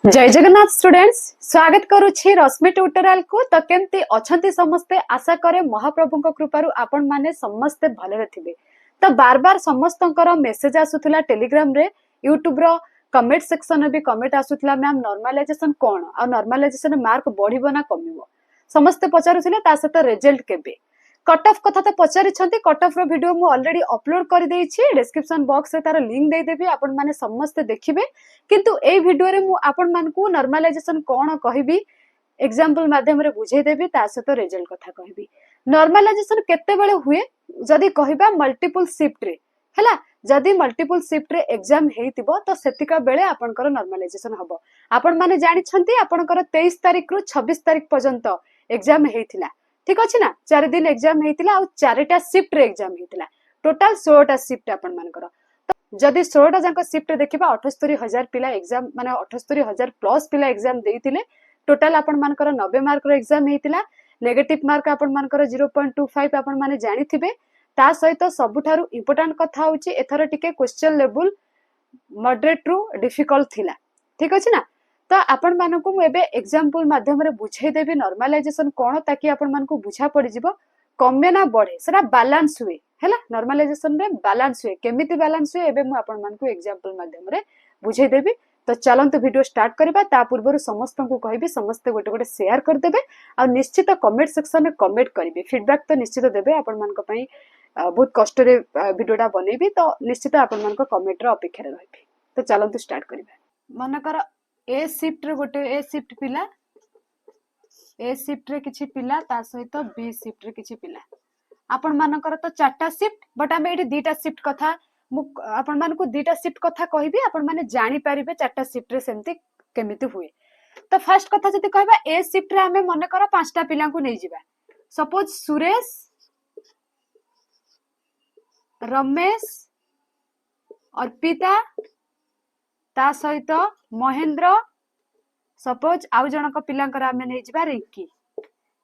जय जगन्नाथ स्टूडेंट्स स्वागत करुछि रश्मि ट्यूटोरियल को। तो केमती अछंती समस्ते आशा करे महाप्रभु को कृपारु आपण माने समस्ते भले थिबे। तो बार बार समस्तंकर मेसेज आसुथला टेलीग्राम रे यूट्यूब रो कमेंट सेक्शन में भी कमेंट आसुथला मैम नॉर्मलाइजेशन कोन आ नॉर्मलाइजेशन मार्क बढ़िबो ना कमिबो समस्ते पचारुथिले ता सहित रिजल्ट केबे कट ऑफ कथा तो पचारि छंती। कट ऑफ रो वीडियो मु ऑलरेडी अपलोड कर देई छी डिस्क्रिप्शन बॉक्स रे तार लिंक दे देबी आपण माने समस्त देखिबे। किंतु ए वीडियो रे मु आपण मान को नॉर्मलाइजेशन कोन कहबी एग्जांपल माध्यम रे बुझाई देबी ता सहित रिजल्ट कथा कहबी। नॉर्मलाइजेशन केते बेले हुए जदी कहबा मल्टीपल शिफ्ट रे हैला जदी मल्टीपल शिफ्ट रे एग्जाम हेतिबो तो सेतिका बेले आपनकर नॉर्मलाइजेशन हबो। आपण माने जानि छंती आपनकर 23 तारिख रु 26 तारिख पर्यंत एग्जाम हेतिला ठीक अछि ना। 4 दिन एग्जाम हेतिला आ 4टा शिफ्ट रे एग्जाम हेतिला टोटल 16टा शिफ्ट आपण मानकर। जदि 16टा जांको शिफ्ट देखिबा 78,000 पिला एग्जाम माने 78,000 प्लस पिला एग्जाम देइतिले टोटल आपण मानकर 90 मार्क रो एग्जाम हेतिला। नेगेटिव मार्क आपण मानकर 0.25 आपण माने जानि थिबे। ता सहित सबुठारु इंपोर्टेंट कथा होची एथरा टिके क्वेश्चन लेवल मॉडरेट रु डिफिकल्ट थिला ठीक अछि ना। तो आपण मानको मु एबे एग्जांपल माध्यम रे बुझाई देबी नॉर्मलाइजेशन कोन ताकि आपण मानको बुझा पड़ी जिवो कमे ना बढ़े सेरा बैलेंस हुए हैला। नॉर्मलाइजेशन रे बैलेंस हुए केमिति बैलेंस हुए एबे मु आपण मानको एग्जांपल माध्यम रे बुझाई देबी। तो चलंतु वीडियो स्टार्ट करबा ता पूर्व समस्त को कहबी समस्त गोटे गोटे शेयर कर देबे आ निश्चित कमेंट सेक्शन में कमेंट करिवे फीडबैक तो निश्चित देबे। आपण मानको पई बहुत कष्ट रे वीडियोटा बनेबी तो निश्चित आपण मानको कमेंट रे अपेक्षा रे रहबी। तो चलंतु स्टार्ट करबा। मनकर ए शिफ्ट रे गोटे ए शिफ्ट पिला ए शिफ्ट रे किछि पिला ता सहित बी शिफ्ट रे किछि पिला आपण मानकर तो 4टा शिफ्ट बट आमे एठी 2टा शिफ्ट कथा मु आपण मानको 2टा शिफ्ट कथा कहबी आपण माने जानि परिबे 4टा शिफ्ट रे सेमति केमिति हुए। तो फर्स्ट कथा जति कहबा ए शिफ्ट रे आमे मने कर 5टा पिला को नै जिबा सपोज सुरेश रमेश अर्पिता ता सहित महेंद्र सपोज आउ जनक पिलांकर आमे नै जिबा रिंकी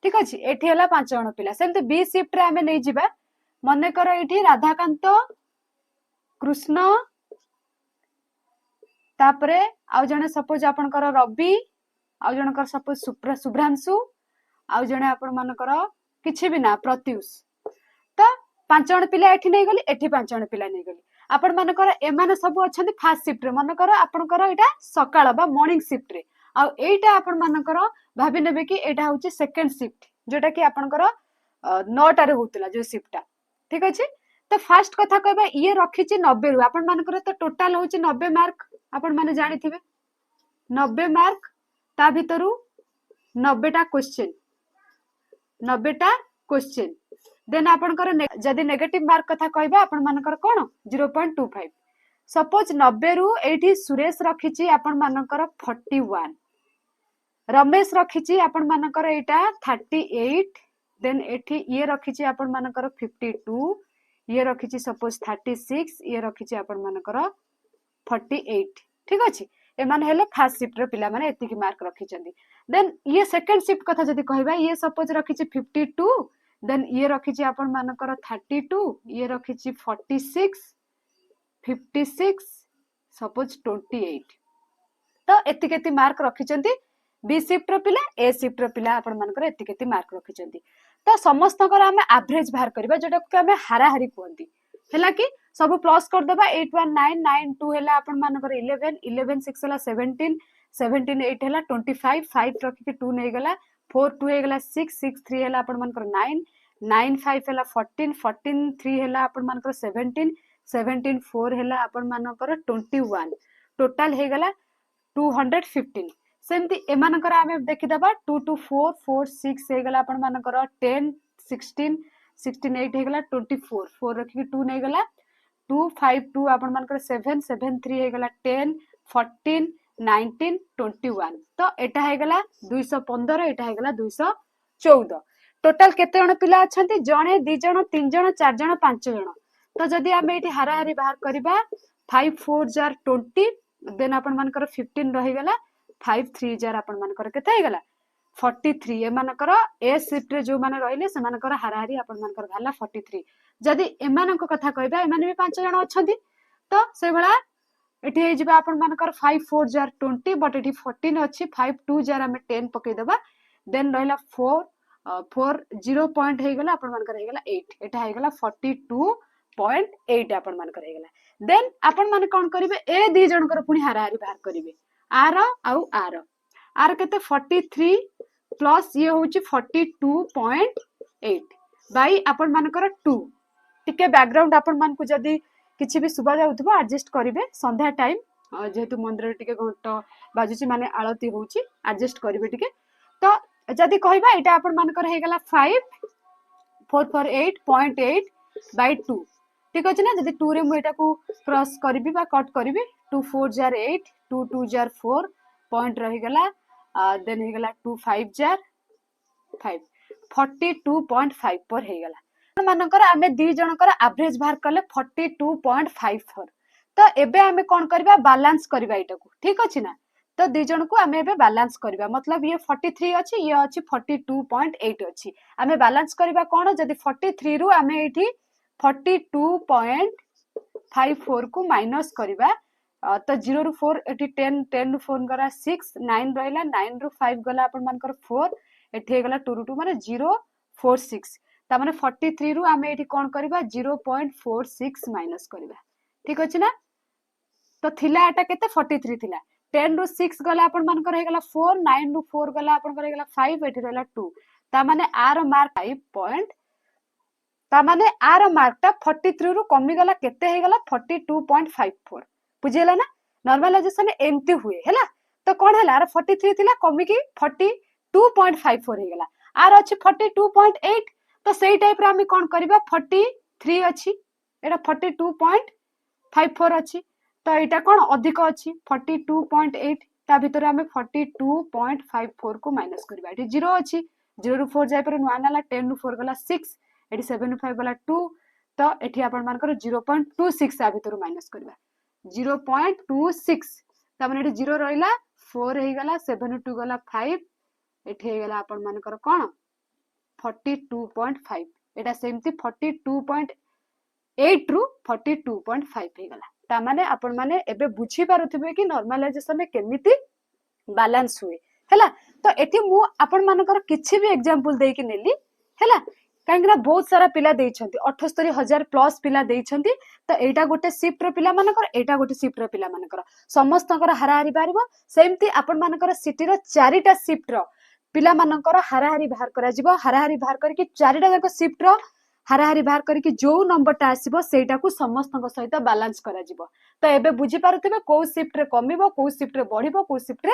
ठीक अछि। एठी हला 5 जण पिला सेमते बी शिफ्ट रे आमे नै जिबा मने कर एठी राधाकांत कृष्ण तापरे आउ जने सपोज आपनकर रवि आउ जनकर सपोज शुभ्रांशु आउ जने आपण मानकर किछि भी ना प्रत्युष। तो 5 जण पिला एठी नै गली एठी 5 जण पिला नै गली आपण मानकर एमाने सब अछंती फास्ट शिफ्ट रे मनकर आपनकर एटा सकाळ बा मॉर्निंग शिफ्ट रे आ एटा आपण मानकर भाबी नेबे कि एटा होची सेकंड शिफ्ट जोटा कि आपनकर 9टा रे होतला जो शिफ्टटा ठीक अछि। तो फास्ट कथा कहबा ये रखिछि 90 रु आपण मानकर तो टोटल होची 90 मार्क आपण माने जानि थिबे 90 मार्क ता भितरु 90टा क्वेश्चन देन आपनकर जदी नेगेटिव मार्क कथा कहबा आपण मानकर कोन 0.25 सपोज 90 रु एठी सुरेश रखिछि आपण मानकर 41 रमेश रखिछि आपण मानकर एटा 38 देन एठी ये रखिछि आपण मानकर 52 ये रखिछि सपोज 36 ये रखिछि आपण मानकर 48 ठीक अछि। ए माने हेले फर्स्ट शिफ्ट रे पिला माने एतिकी मार्क रखिछंदी। देन ये सेकंड शिफ्ट कथा जदी कहबा ये सपोज रखिछि 52 देन ये रखिछि आपण मानकर 32 ये रखिछि 46 56 सपोज 28 तो एतिकेति मार्क रखिछंती बी शिफ्ट रो पिला ए शिफ्ट रो पिला आपण मानकर एतिकेति मार्क रखिछंती। तो समस्तकर आमे एवरेज बाहर करबा जोटा कि आमे हाराहारी कहंती हैला कि सब प्लस कर देबा 81992 हैला आपण मानकर 11 11 6 हैला 17 17 8 हैला 25 5 रखि के 2 नै गेला 4 2 हे गेला 6 6 3 हैला आपण मानकर 9 9 5 हैला 14 14 3 हैला आपण मानकर 17 17 4 हैला आपण मानकर 21 टोटल हे गेला 215 सेमती एमानकर आमे देखि दबा 2 2 4 4 6 हे गेला आपण मानकर 10 16 16 8 हे गेला 24 4 रखि 2 नै गेला 2 5 2 आपण मानकर 7 7 3 हे गेला 10 14 19 21 तो एटा हे गेला 215 एटा हे गेला 214 टोटल केते जण पिला अछंती जणे 2 जण 3 जण 4 जण 5 जण। तो जदी आमे एठी हाराहारी बाहर करबा 5 4 जार 20 देन आपण मानकर 15 रहि गेला 5 3 जार आपण मानकर केते हे गेला 43 ए मानकर ए शिफ्ट रे जो माने रहिले से मानकर हाराहारी आपण मानकर भाला 43 जदी एमानक कथा कहबा एमाने भी 5 जण अछंती तो से भला एठी हे जिबा आपण मानकर 5 4 जार 20 बट एठी 14 अछि 5 2 जार हमें 10 पके देबा देन रहला 4 4 0 पॉइंट हे गेला आपण मानकर हे गेला 8 एटा हे गेला 42.8 आपण मानकर हे गेला देन आपण माने कोन करिवे ए दी जनकर पुनी हाराहारी बाहर करिवे आर आउ आर केते 43 प्लस ये होची 42.8 बाई आपण मानकर 2 टिके बैकग्राउंड आपण मान को जदी किछि भी सुबा जाउथबो एडजस्ट करिवे संध्या टाइम जेहेतु मंदिर टिके घंट बाजुची माने आळती होउची एडजस्ट करिवे टिके तो जदी कहबा एटा आपण मानकर हे गेला 5 448.8 बाय 2 ठीक अछि ना जदी 2 रे मु एटा को क्रॉस करबी बा कट करबी 2 4 जार 8 2 2 जार 4 पॉइंट रही गेला देन हे गेला 2 5 जार 5 42.5 पर हे गेला मानकर आमे दी जनकर एवरेज बाहर कले 42.54 तो एबे आमे कोन करबा बैलेंस करबा एटा को ठीक अछि ना तो दी जन को आमे एबे बैलेंस करबा मतलब ये 43 अछि ये अछि 42.8 अछि आमे बैलेंस करबा कोन जदी 43 रु आमे एठी 42.54 को माइनस करबा तो 0 रु 4 एठी 10 10 रु 4 गला 6 9 रहला 9 रु 5 गला अपन मानकर 4 एठी गला 2 रु 2 माने 046 ता माने 43 रु आमे एठी कोन करबा 0.46 माइनस करबा ठीक अछि ना तो थिला एटा केते 43 थिला 10 रु 6 गला अपन मानकर हे गला 4 9 रु 4 गला अपन करे गला 5 एठी रहला 2 ता माने आर मार्क 5 पॉइंट ता माने आर मार्क ता 43 रु कमी गला केते हे गला 42.54 बुझेला ना नॉर्मलाइजेशन एमती हुए हैला तो कोन हैला आर 43 थिला कमी की 42.54 हे गला आर अछि 42.8 तो सेही टाइप रे हम कोन करबा 43 अछि एटा 42.54 अछि तो एटा कोन अधिक अछि 42.8 ता भीतर हम 42.54 को माइनस करबा एटी 0 अछि 0 रु 4 जाय पर 1 आला 10 रु 4 गला 6 एटी 7 रु 5 गला 2 तो एठी आपण मानकर 0.26 आ भीतर माइनस करबा 0.26 ता माने एटी 0 रहला 4 हे गला 7 रु 2 गला 5 एठी हे गला आपण मानकर कोन 42.5 एटा सेमती 42.8 रु 42.5 हे गला ता माने आपण माने एबे बुझी पारुथिबे कि नॉर्मलाइजेशन में केमिति बैलेंस हुए हैला तो एठी मु आपण मानकर किछि भी एग्जांपल देई कि नेली हैला काहेकि बहुत सारा पिला देइछंती 78000 प्लस पिला देइछंती तो एटा गोटे शिफ्ट रो पिला मानकर एटा गोटे शिफ्ट रो पिला मानकर समस्तकर हाराहारी बारिबो सेमती आपण मानकर सिटी रो चारिटा शिफ्ट रो पिला मानकर हाराहारी बाहर करा जिवो हाराहारी बाहर करके चारिटा जाक शिफ्ट रो हाराहारी बाहर करके जो नंबरटा आसीबो सेटा को समस्तक सहित बैलेंस करा जिवो तो एबे बुझी पारुथिबे को शिफ्ट रे कमिबो को शिफ्ट रे बढ़िबो को शिफ्ट रे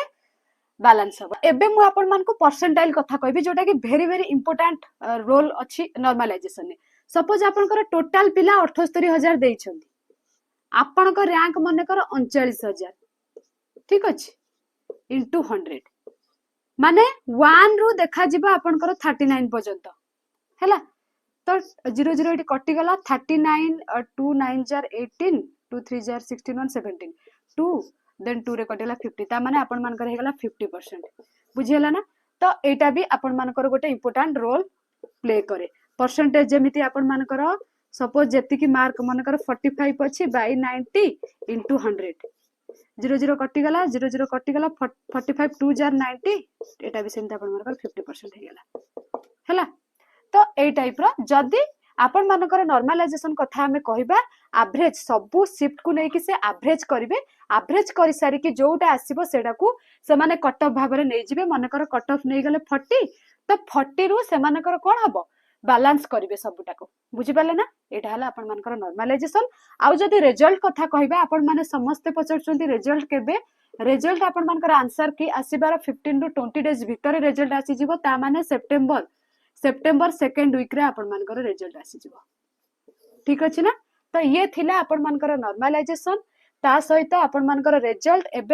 बैलेंस हो एबे मु आपण मान को परसेंटाइल कथा कहबी जोटा कि वेरी वेरी इंपोर्टेंट रोल अछि नॉर्मलाइजेशन में सपोज आपनकर टोटल पिला 78000 देइछंती आपनकर रैंक माने कर 39000 ठीक अछि इनटू 100 माने 1 रु देखा जिबा आपनकर 39 पर्यंत हैला तो 0 0 एटी कटि गला 39 2 9 जार 18 2 3 जार 16 1 17 2 देन 2 रे कटिला 50 ता माने आपण मानकर हे गला 50% बुझियला ना तो एटा भी आपण मानकर गोटे इंपोर्टेंट रोल प्ले करे परसेंटेज जेमिति आपण मानकर सपोज जेति की मार्क मानकर 45 अछि बाय 90 इनटू 100 0 0 कटि गला 0 0 कटि गला 45 2 जार 90 एटा भी सेमता आपण मानकर 50% हे गला हैला तो ए टाइप रो जदी आपण मानकर नॉर्मलाइजेशन कथा हमें कहबा एवरेज सबु शिफ्ट को नेकी से एवरेज करिवे एवरेज करि सारी कि जोटा आसीबो सेडा को से माने कट ऑफ भाबरे नै जिवे मानकर कट ऑफ नै गले 40 तो 40 रु से मानकर कोन हबो बैलेंस करिवे सबुटा को बुझि पाले ना एटा हला आपण मानकर नॉर्मलाइजेशन आउ जदी रिजल्ट कथा कहबा आपण माने समस्त पचरचंती रिजल्ट केबे रिजल्ट आपण मानकर आंसर की आसीबार 15 टू 20 डेज भीतर रिजल्ट आसी जिवो ता माने सेप्टेम्बर सेकेंड वीक रे आपण मानकर रिजल्ट आसी जिवो ठीक अछि ना तो ये थिला आपण मानकर नॉर्मलाइजेशन ता सहित आपण मानकर रिजल्ट एबे